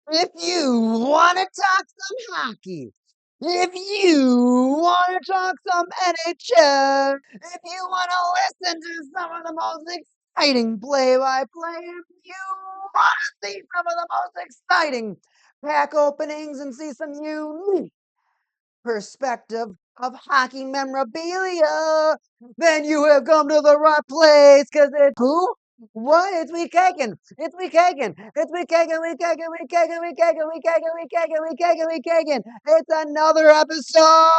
If you want to talk some hockey, if you want to talk some NHL, if you want to listen to some of the most exciting play-by-play, if you want to see some of the most exciting pack openings and see some unique perspective of hockey memorabilia, then you have come to the right place, because it's who? What? It's WeCake'n. It's WeCake'n. It's WeCake'n. It's another episode.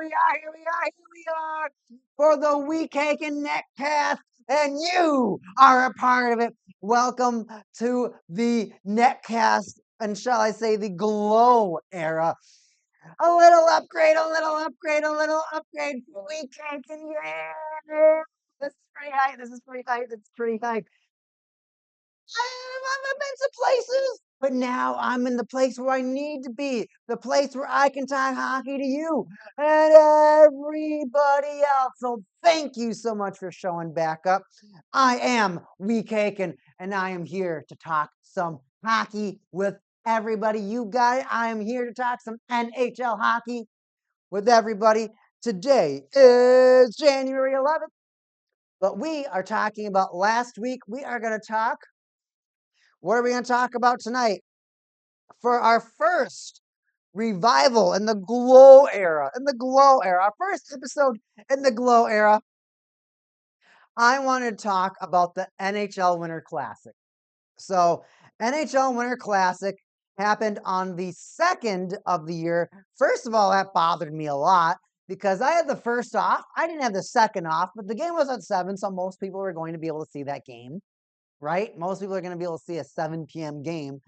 Here we are for the WeCake'n Netcast, and you are a part of it. Welcome to the Netcast, and shall I say the Glow era. A little upgrade, a little upgrade, a little upgrade. WeCake'n, yeah. This is pretty high. This is pretty high. This is pretty high. I've been to places, but now I'm in the place where I need to be, the place where I can talk hockey to you and everybody else. So thank you so much for showing back up. I am WeCake'n, and I am here to talk some hockey with everybody. You got it. I am here to talk some NHL hockey with everybody. Today is January 11th, but we are talking about last week. We are going to talk. What are we going to talk about tonight? For our first revival in the Glow era, our first episode in the Glow era, I want to talk about the NHL Winter Classic. So, NHL Winter Classic happened on the 2nd of the year. First of all, that bothered me a lot because I had the first off. I didn't have the second off, but the game was at 7, so most people were going to be able to see that game, right? Most people are going to be able to see a 7 p.m. game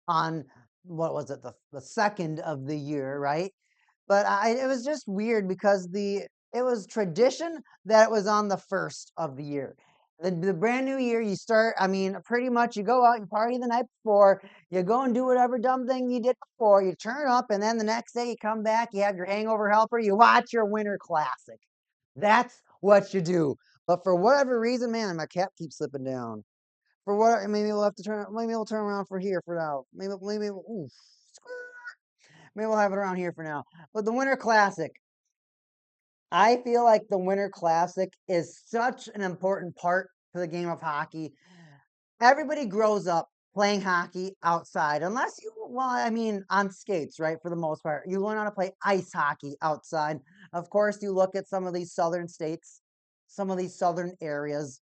on, what was it, the 2nd of the year, right? But it was just weird because it was tradition that it was on the 1st of the year. The brand new year, you start, I mean, pretty much you go out, you party the night before, you go and do whatever dumb thing you did before, you turn up, and then the next day you come back, you have your hangover helper, you watch your Winter Classic. That's what you do. But for whatever reason, man, my cap keeps slipping down. For what? Maybe we'll have to turn. Maybe we'll turn around for here for now. Ooh, maybe we'll have it around here for now. But the Winter Classic, I feel like the Winter Classic is such an important part to the game of hockey. Everybody grows up playing hockey outside, unless you, well, I mean, on skates, right? For the most part, you learn how to play ice hockey outside. Of course, you look at some of these southern states, some of these southern areas.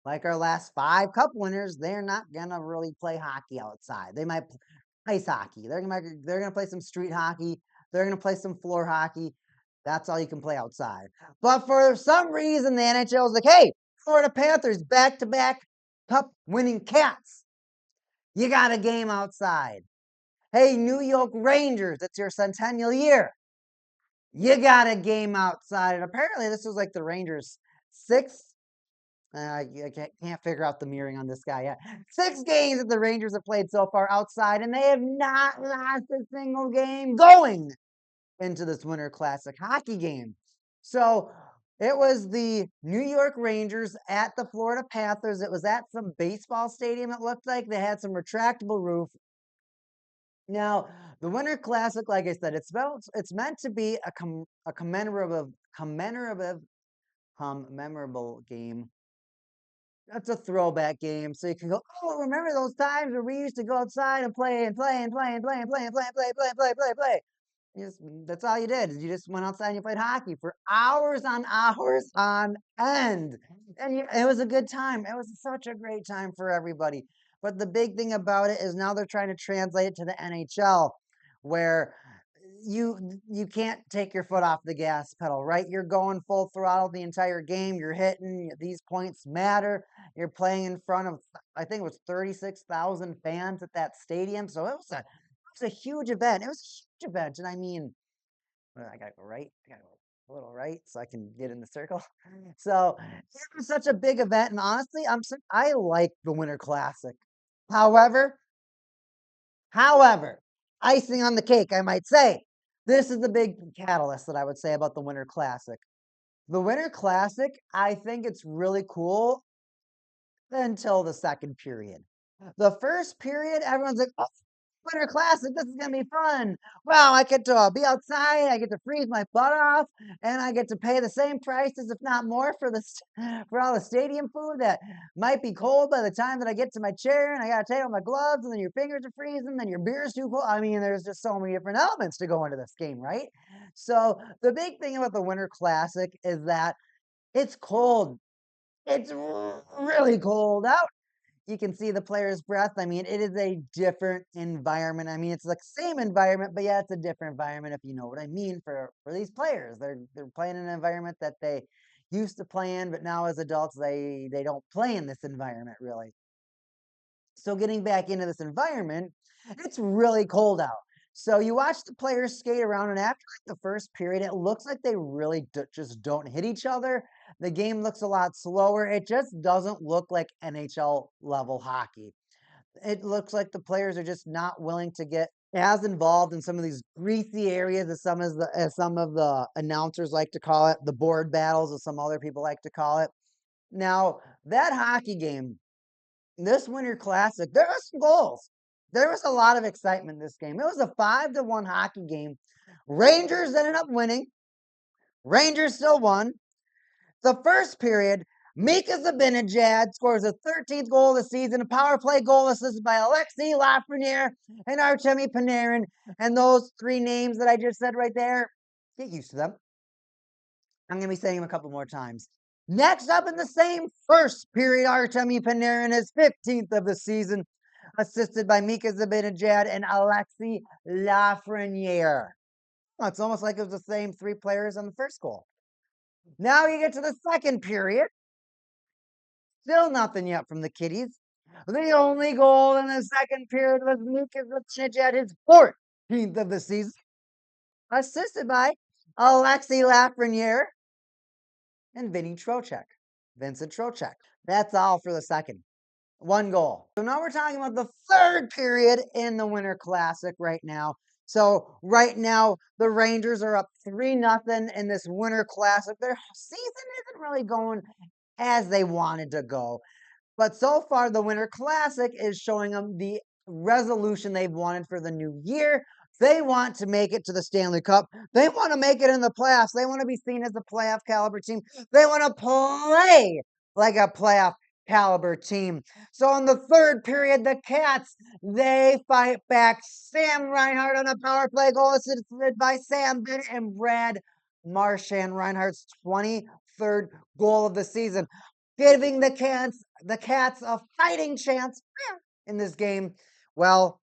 Like our last 5 cup winners, they're not gonna really play hockey outside. They might ice hockey. They're gonna play some street hockey. They're gonna play some floor hockey. That's all you can play outside. But for some reason, the NHL is like, hey, Florida Panthers, back-to-back cup winning cats. You got a game outside. Hey, New York Rangers, it's your centennial year. You got a game outside. And apparently, this was like the Rangers' 6th. I can't figure out the mirroring on this guy yet. 6 games that the Rangers have played so far outside, and they have not lost a single game going into this Winter Classic hockey game. So it was the New York Rangers at the Florida Panthers. It was at some baseball stadium, it looked like. They had some retractable roof. Now, the Winter Classic, like I said, it's meant to be a memorable game. That's a throwback game. So you can go, oh, remember those times where we used to go outside and play and play and play and play and play and play and play and play and play and play and play. That's all you did. You just went outside and you played hockey for hours on end. And it was a good time. It was such a great time for everybody. But the big thing about it is now they're trying to translate it to the NHL, where you can't take your foot off the gas pedal, right? You're going full throttle the entire game. You're hitting. These points matter. You're playing in front of, I think it was 36,000 fans at that stadium. So it was a huge event. It was a huge event. And I mean, I gotta go right. I gotta go a little right so I can get in the circle. So it was such a big event. And honestly, I like the Winter Classic. However, icing on the cake, I might say, this is the big catalyst that I would say about the Winter Classic. The Winter Classic, I think it's really cool until the second period. The first period, everyone's like, oh, Winter Classic, this is going to be fun. Wow, I get to be outside, I get to freeze my butt off, and I get to pay the same prices, if not more, for for all the stadium food that might be cold by the time that I get to my chair, and I got to take off my gloves, and then your fingers are freezing, then your beer's too cold. I mean, there's just so many different elements to go into this game, right? So the big thing about the Winter Classic is that it's cold. It's really cold out. You can see the player's breath. I mean, it is a different environment. I mean, it's the same environment, but yeah, it's a different environment if you know what I mean for these players. They're playing in an environment that they used to play in, but now as adults they don't play in this environment really. So getting back into this environment, it's really cold out. So you watch the players skate around, and after like the first period, it looks like they really just don't hit each other. The game looks a lot slower. It just doesn't look like NHL level hockey. It looks like the players are just not willing to get as involved in some of these greasy areas as some of the announcers like to call it, the board battles, as some other people like to call it. Now that hockey game, this Winter Classic, there was some goals. There was a lot of excitement in this game. It was a 5-1 hockey game. Rangers ended up winning. Rangers still won. The first period, Mika Zibanejad scores a 13th goal of the season, a power play goal assisted by Alexei Lafreniere and Artemi Panarin. And those three names that I just said right there, get used to them. I'm going to be saying them a couple more times. Next up in the same first period, Artemi Panarin, his 15th of the season, assisted by Mika Zibanejad and Alexei Lafreniere. Oh, it's almost like it was the same three players on the first goal. Now you get to the second period. Still nothing yet from the Kitties. The only goal in the second period was Mika Zibanejad, his 14th of the season, assisted by Alexei Lafreniere and Vincent Trocheck. That's all for the second. One goal. So now we're talking about the third period in the Winter Classic right now. So right now the Rangers are up 3-0 in this Winter Classic. Their season isn't really going as they wanted to go. But so far, the Winter Classic is showing them the resolution they've wanted for the new year. They want to make it to the Stanley Cup. They want to make it in the playoffs. They want to be seen as a playoff caliber team. They want to play like a playoff caliber team. So in the third period, the Cats, they fight back. Sam Reinhart on a power play goal assisted by Sam Bennett and Brad Marchand. Reinhart's 23rd goal of the season, giving the Cats a fighting chance in this game. Well,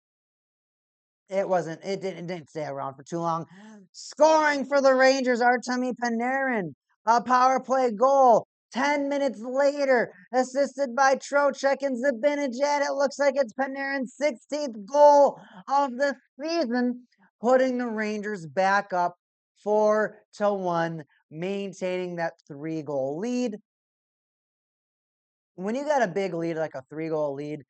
it didn't stay around for too long. Scoring for the Rangers, Artemi Panarin, a power play goal. 10 minutes later, assisted by Trocheck and Zibanejad, it looks like it's Panarin's 16th goal of the season, putting the Rangers back up 4-1, maintaining that 3-goal lead. When you got a big lead, like a 3-goal lead,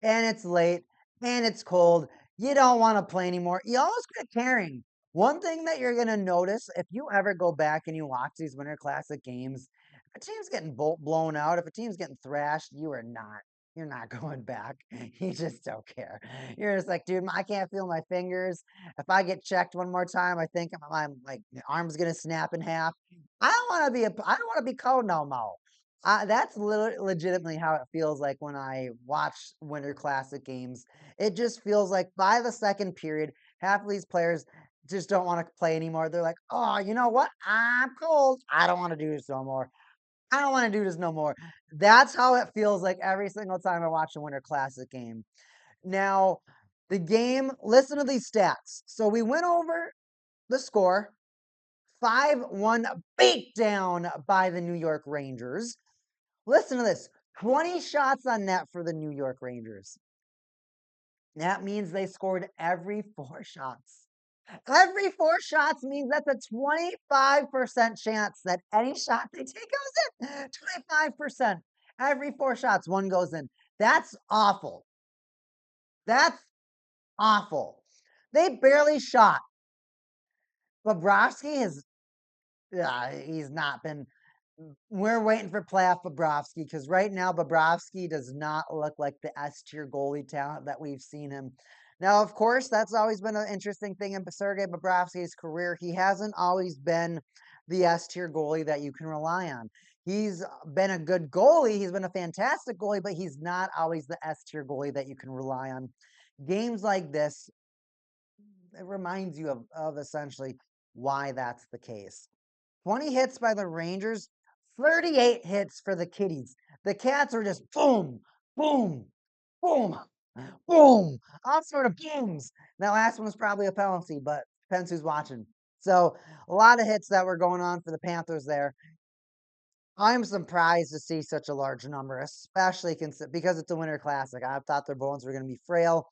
and it's late and it's cold, you don't want to play anymore. You almost quit caring. One thing that you're going to notice if you ever go back and you watch these Winter Classic games, if a team's getting blown out, if a team's getting thrashed, you're not going back. You just don't care. You're just like, dude, I can't feel my fingers. If I get checked one more time, I think I'm like, the arm's going to snap in half. I don't want to be cold no more. That's legitimately how it feels like when I watch Winter Classic games. It just feels like by the second period, half of these players just don't want to play anymore. They're like, oh, you know what? I'm cold. I don't want to do this no more. I don't want to do this no more. That's how it feels like every single time I watch a Winter Classic game. Now, the game, listen to these stats. So we went over the score, 5-1 beatdown by the New York Rangers. Listen to this, 20 shots on net for the New York Rangers. That means they scored every 4 shots. Every 4 shots means that's a 25% chance that any shot they take goes in. 25%. Every 4 shots, one goes in. That's awful. That's awful. They barely shot. Bobrovsky he's not been We're waiting for playoff Bobrovsky because right now Bobrovsky does not look like the S tier goalie talent that we've seen him. Now, of course, that's always been an interesting thing in Sergei Bobrovsky's career. He hasn't always been the S tier goalie that you can rely on. He's been a good goalie. He's been a fantastic goalie, but he's not always the S tier goalie that you can rely on. Games like this, it reminds you of essentially why that's the case. 20 hits by the Rangers, 38 hits for the Kitties. The Cats are just boom, boom, boom, boom, all sort of booms. That last one was probably a penalty, but depends who's watching. So a lot of hits that were going on for the Panthers there. I'm surprised to see such a large number, especially because it's a Winter Classic. I thought their bones were going to be frail.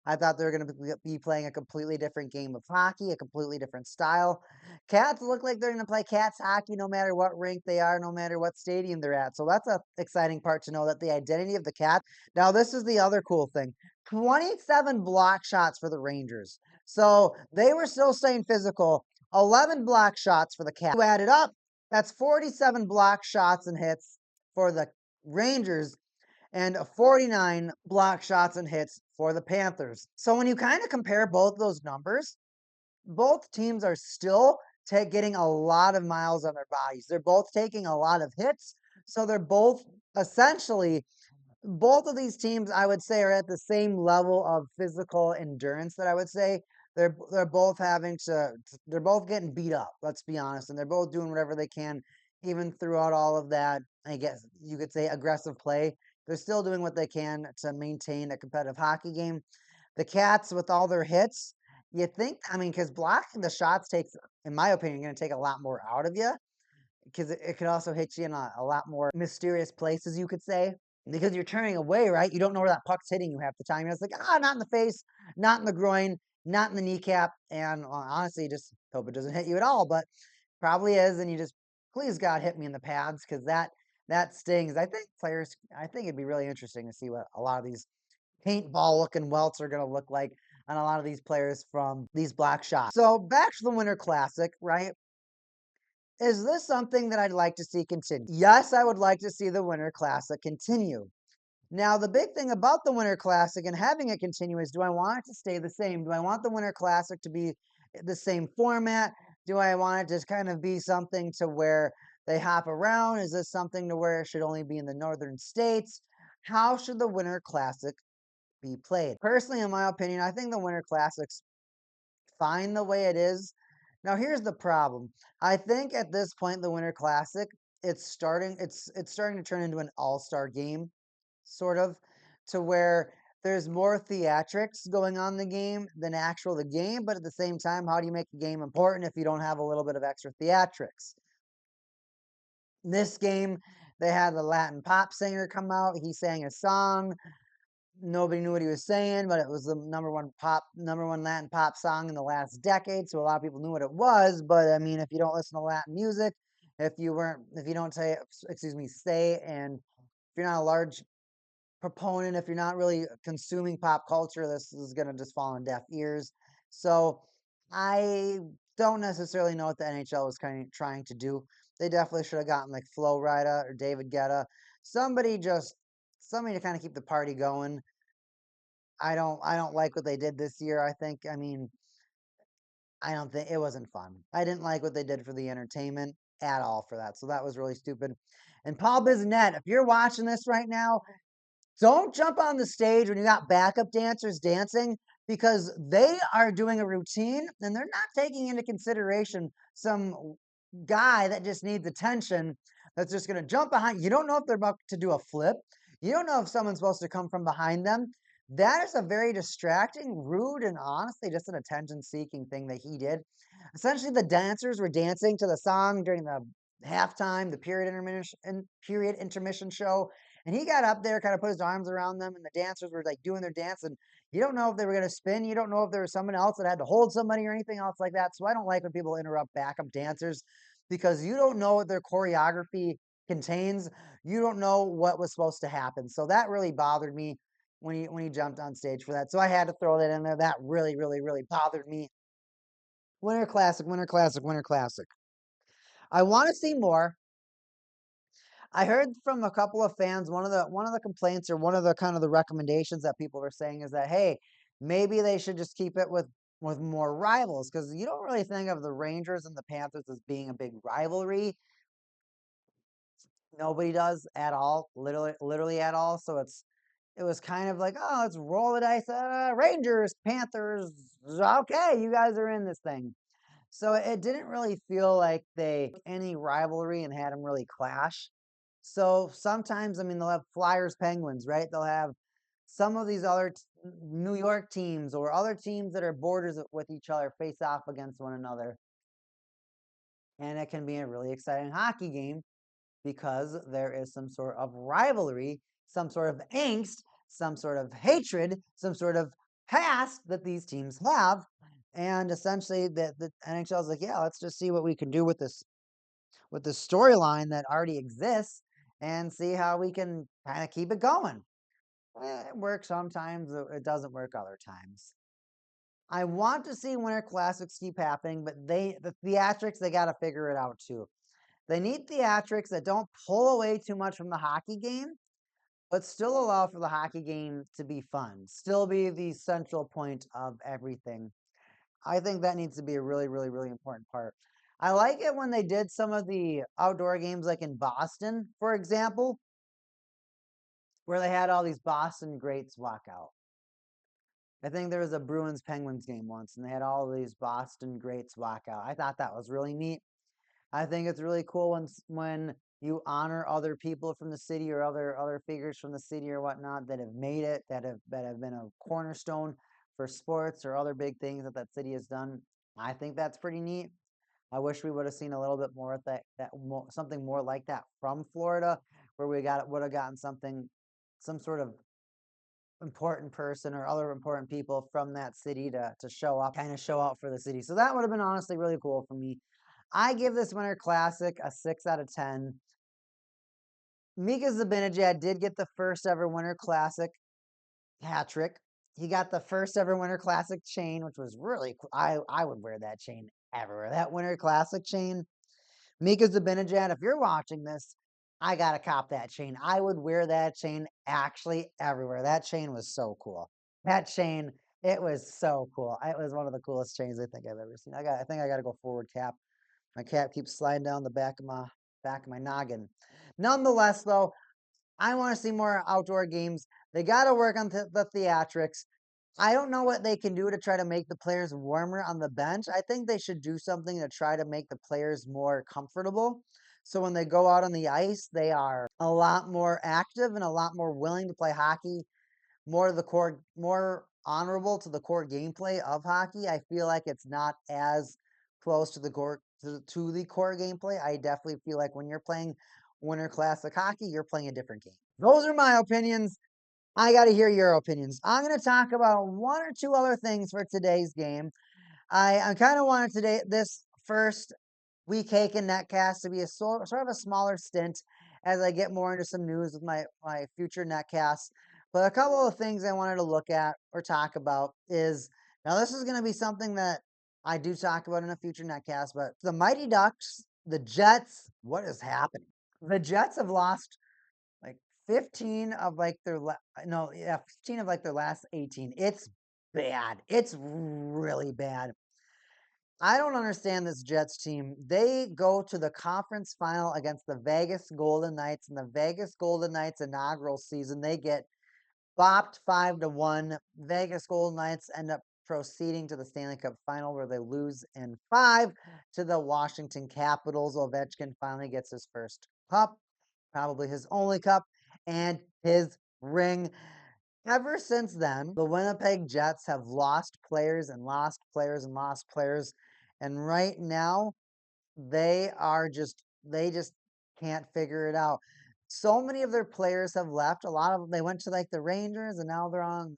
I thought they were going to be playing a completely different game of hockey, a completely different style. Cats look like they're going to play Cats hockey no matter what rink they are, no matter what stadium they're at. So that's an exciting part to know that the identity of the Cat. Now, this is the other cool thing 27 block shots for the Rangers. So they were still staying physical. 11 block shots for the Cats. You add it up, that's 47 block shots and hits for the Rangers and 49 block shots and hits for the Panthers. So when you kind of compare both those numbers, both teams are still getting a lot of miles on their bodies. They're both taking a lot of hits. So they're both essentially, both of these teams, I would say, are at the same level of physical endurance that I would say. They're both having they're both getting beat up, let's be honest, and they're both doing whatever they can, even throughout all of that, I guess you could say aggressive play. They're still doing what they can to maintain a competitive hockey game. The Cats, with all their hits, you think, I mean, because blocking the shots takes, in my opinion, going to take a lot more out of you because it could also hit you in a lot more mysterious places, you could say, because you're turning away, right? You don't know where that puck's hitting you half the time. It's like, not in the face, not in the groin, not in the kneecap. And honestly, just hope it doesn't hit you at all, but probably is. And you just, please God, hit me in the pads because that stings. I think it'd be really interesting to see what a lot of these paintball looking welts are going to look like on a lot of these players from these block shots. So back to the Winter Classic, right? Is this something that I'd like to see continue? Yes, I would like to see the Winter Classic continue. Now, the big thing about the Winter Classic and having it continue is, do I want it to stay the same? Do I want the Winter Classic to be the same format? Do I want it to kind of be something to where they hop around? Is this something to where it should only be in the northern states? How should the Winter Classic be played? Personally, in my opinion, I think the Winter Classic's fine the way it is. Now, here's the problem. I think at this point, the Winter Classic, it's starting to turn into an all-star game, sort of, to where there's more theatrics going on in the game than actual the game. But at the same time, how do you make the game important if you don't have a little bit of extra theatrics? This game, they had the Latin pop singer come out. He sang a song. Nobody knew what he was saying, but it was the number one Latin pop song in the last decade. So a lot of people knew what it was. But I mean, if you don't listen to Latin music, if you don't say, excuse me, stay, and if you're not a large proponent, if you're not really consuming pop culture, this is going to just fall on deaf ears. So I don't necessarily know what the NHL was kind of trying to do. They definitely should have gotten like Flo Rida or David Guetta, somebody to kind of keep the party going. I don't like what they did this year. I mean, I don't think it wasn't fun. I didn't like what they did for the entertainment at all for that. So that was really stupid. And Paul Bizinet, if you're watching this right now, don't jump on the stage when you got backup dancers dancing because they are doing a routine and they're not taking into consideration some guy that just needs attention that's just going to jump behind. You don't know if they're about to do a flip. You don't know if someone's supposed to come from behind them. That is a very distracting, rude, and honestly just an attention seeking thing that he did. Essentially, the dancers were dancing to the song during the halftime, the period intermission show. And he got up there, kind of put his arms around them, and the dancers were like doing their dance. And you don't know if they were going to spin. You don't know if there was someone else that had to hold somebody or anything else like that. So I don't like when people interrupt backup dancers because you don't know what their choreography contains. You don't know what was supposed to happen. So that really bothered me when he jumped on stage for that. So I had to throw that in there. That really, really, really bothered me. Winter Classic, Winter Classic, Winter Classic. I want to see more. I heard from a couple of fans, one of the complaints or one of the kind of the recommendations that people were saying is that, hey, maybe they should just keep it with more rivals, because you don't really think of the Rangers and the Panthers as being a big rivalry. Nobody does at all, literally at all. So it was kind of like, oh, let's roll the dice. Rangers, Panthers. Okay, you guys are in this thing. So it didn't really feel like they any rivalry and had them really clash. So sometimes, I mean, they'll have Flyers, Penguins, right? They'll have some of these other New York teams or other teams that are borders with each other face off against one another. And it can be a really exciting hockey game because there is some sort of rivalry, some sort of angst, some sort of hatred, some sort of past that these teams have. And essentially the NHL is like, yeah, let's just see what we can do with this storyline that already exists and see how we can kind of keep it going. It works sometimes, it doesn't work other times. I want to see Winter Classics keep happening, but the theatrics, they got to figure it out too. They need theatrics that don't pull away too much from the hockey game, but still allow for the hockey game to be fun, still be the central point of everything. I think that needs to be a really, really, really important part. I like it when they did some of the outdoor games, like in Boston, for example, where they had all these Boston greats walk out. I think there was a Bruins Penguins game once, and they had all these Boston greats walk out. I thought that was really neat. I think it's really cool when you honor other people from the city or other figures from the city or whatnot that have made it, that have been a cornerstone for sports or other big things that that city has done. I think that's pretty neat. I wish we would have seen a little bit more of something more like that from Florida, where we would have gotten some sort of important person or other important people from that city to show up, kind of show out for the city. So that would have been honestly really cool for me. I give this Winter Classic a 6 out of 10. Mika Zibanejad did get the first ever Winter Classic hat trick. He got the first ever Winter Classic chain, which was really cool. I would wear that chain everywhere. That Winter Classic chain. Mika Zibanejad, if you're watching this, I gotta cop that chain. I would wear that chain actually everywhere. That chain was so cool. That chain, it was so cool. It was one of the coolest chains I think I've ever seen. I think I gotta go forward cap. My cap keeps sliding down the back of my noggin. Nonetheless, though, I want to see more outdoor games. They got to work on the theatrics. I don't know what they can do to try to make the players warmer on the bench. I think they should do something to try to make the players more comfortable. So when they go out on the ice, they are a lot more active and a lot more willing to play hockey, more honorable to the core gameplay of hockey. I feel like it's not as close to the core gameplay. I definitely feel like when you're playing Winter Classic hockey, you're playing a different game. Those are my opinions. I got to hear your opinions. I'm going to talk about one or two other things for today's game. I kind of wanted this first WeCake'n Netcast to be a sort of a smaller stint as I get more into some news with my future netcasts. But a couple of things I wanted to look at or talk about is, now this is going to be something that I do talk about in a future netcast, but the Mighty Ducks, the Jets, what is happening? The Jets have lost like 15 of like no, yeah, 15 of like their last 18. It's bad. It's really bad. I don't understand this Jets team. They go to the conference final against the Vegas Golden Knights in the Vegas Golden Knights inaugural season. They get bopped 5-1. Vegas Golden Knights end up proceeding to the Stanley Cup final where they lose in 5 to the Washington Capitals. Ovechkin finally gets his first cup, probably his only cup, and his ring. Ever since then, the Winnipeg Jets have lost players and lost players and lost players. And right now, they just can't figure it out. So many of their players have left. A lot of them, they went to like the Rangers and now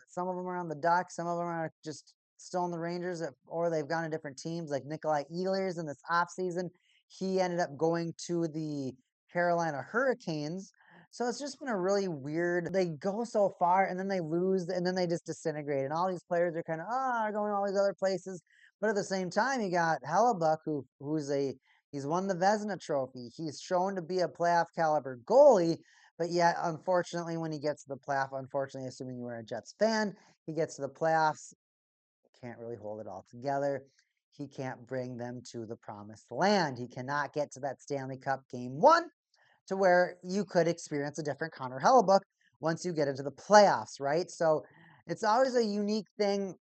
some of them are on the Ducks. Some of them are just still in the Rangers or they've gone to different teams like Nikolai Ehlers in this offseason. He ended up going to the Carolina Hurricanes. So it's just been a really weird. They go so far and then they lose and then they just disintegrate. And all these players are kind of are going all these other places. But at the same time, you got Hellebuck, who's a He's won the Vezina Trophy. He's shown to be a playoff caliber goalie, but yet, unfortunately, when he gets to the playoff, unfortunately, assuming you are a Jets fan, he gets to the playoffs, can't really hold it all together. He can't bring them to the promised land. He cannot get to that Stanley Cup game one to where you could experience a different Connor Hellebuck once you get into the playoffs, right? So it's always a unique thing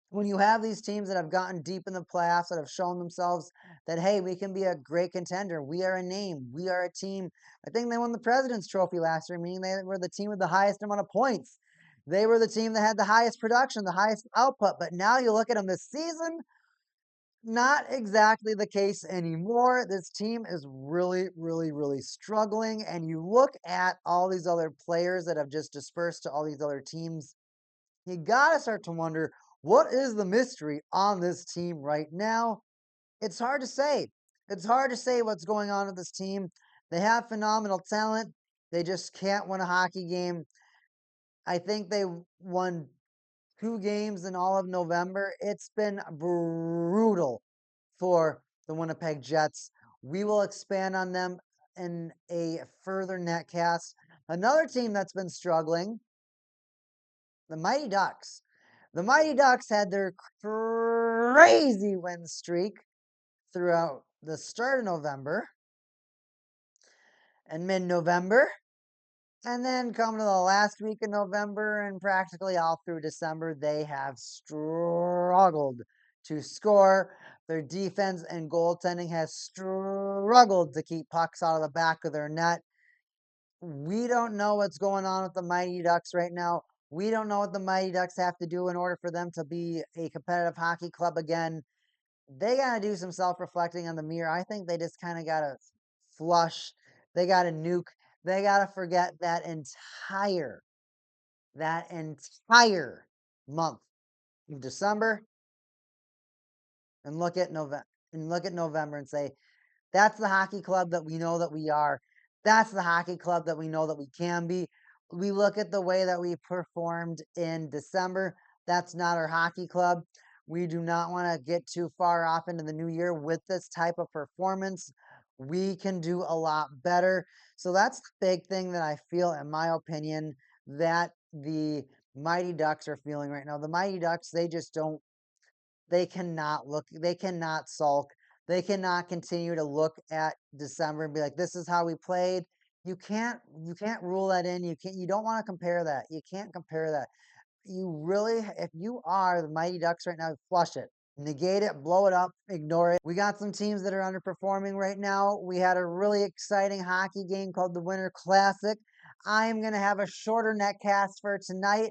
when you have these teams that have gotten deep in the playoffs, that have shown themselves that, hey, we can be a great contender. We are a name. We are a team. I think they won the President's Trophy last year, meaning they were the team with the highest amount of points. They were the team that had the highest production, the highest output. But now you look at them this season, not exactly the case anymore. This team is really, really, really struggling. And you look at all these other players that have just dispersed to all these other teams, you got to start to wonder, what is the mystery on this team right now? It's hard to say. It's hard to say what's going on with this team. They have phenomenal talent. They just can't win a hockey game. I think they won 2 games in all of November. It's been brutal for the Winnipeg Jets. We will expand on them in a further netcast. Another team that's been struggling, the Mighty Ducks. The Mighty Ducks had their crazy win streak throughout the start of November and mid-November. And then coming to the last week of November and practically all through December, they have struggled to score. Their defense and goaltending has struggled to keep pucks out of the back of their net. We don't know what's going on with the Mighty Ducks right now. We don't know what the Mighty Ducks have to do in order for them to be a competitive hockey club again. They got to do some self-reflecting on the mirror. I think they just kind of got to flush. They got to nuke. They got to forget that entire month of December and look at November and say, that's the hockey club that we know that we are. That's the hockey club that we know that we can be. We look at the way that we performed in December. That's not our hockey club. We do not want to get too far off into the new year with this type of performance. We can do a lot better. So that's the big thing that I feel, in my opinion, that the Mighty Ducks are feeling right now. The Mighty Ducks, they just don't, they cannot sulk. They cannot continue to look at December and be like, this is how we played. You can't rule that in. You don't want to compare that. You can't compare that. You really, if you are the Mighty Ducks right now, flush it. Negate it, blow it up, ignore it. We got some teams that are underperforming right now. We had a really exciting hockey game called the Winter Classic. I'm going to have a shorter netcast for tonight.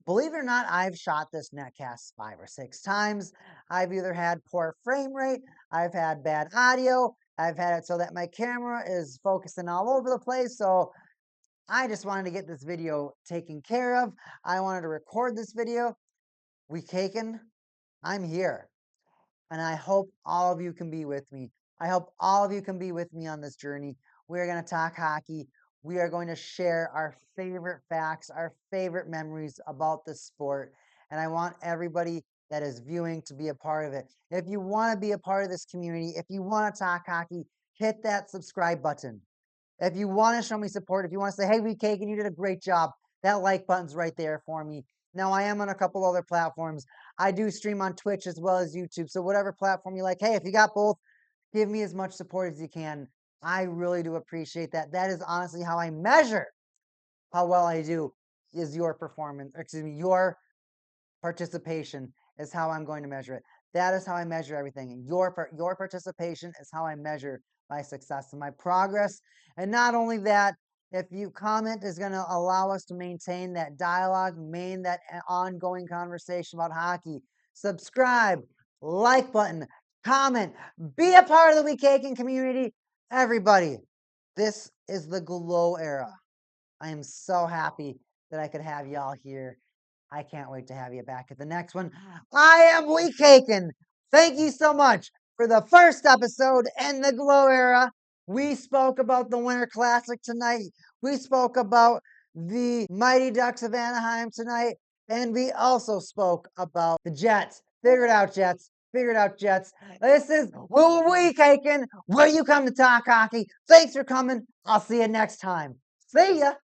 Believe it or not, I've shot this netcast 5 or 6 times. I've either had poor frame rate, I've had bad audio, I've had it so that my camera is focusing all over the place. So I just wanted to get this video taken care of. I wanted to record this video. WeCake'n, I'm here. And I hope all of you can be with me. I hope all of you can be with me on this journey. We are going to talk hockey. We are going to share our favorite facts, our favorite memories about the sport. And I want everybody that is viewing to be a part of it. If you want to be a part of this community, if you want to talk hockey, hit that subscribe button. If you want to show me support, if you want to say, hey, WeCake'n, you did a great job, that like button's right there for me. Now, I am on a couple other platforms. I do stream on Twitch as well as YouTube. So whatever platform you like, hey, if you got both, give me as much support as you can. I really do appreciate that. That is honestly how I measure how well I do, is your performance, your participation is how I'm going to measure it. That is how I measure everything. Your participation is how I measure my success and my progress. And not only that, if you comment is going to allow us to maintain that dialogue, maintain that ongoing conversation about hockey. Subscribe, like button, comment, be a part of the WeCake'n community. Everybody, this is the glow era. I am so happy that I could have y'all here. I can't wait to have you back at the next one. I am WeCake'n. Thank you so much for the first episode in the Glow Era. We spoke about the Winter Classic tonight. We spoke about the Mighty Ducks of Anaheim tonight. And we also spoke about the Jets. Figure it out, Jets. Figure it out, Jets. This is Will We Cake'n, where you come to talk hockey. Thanks for coming. I'll see you next time. See ya.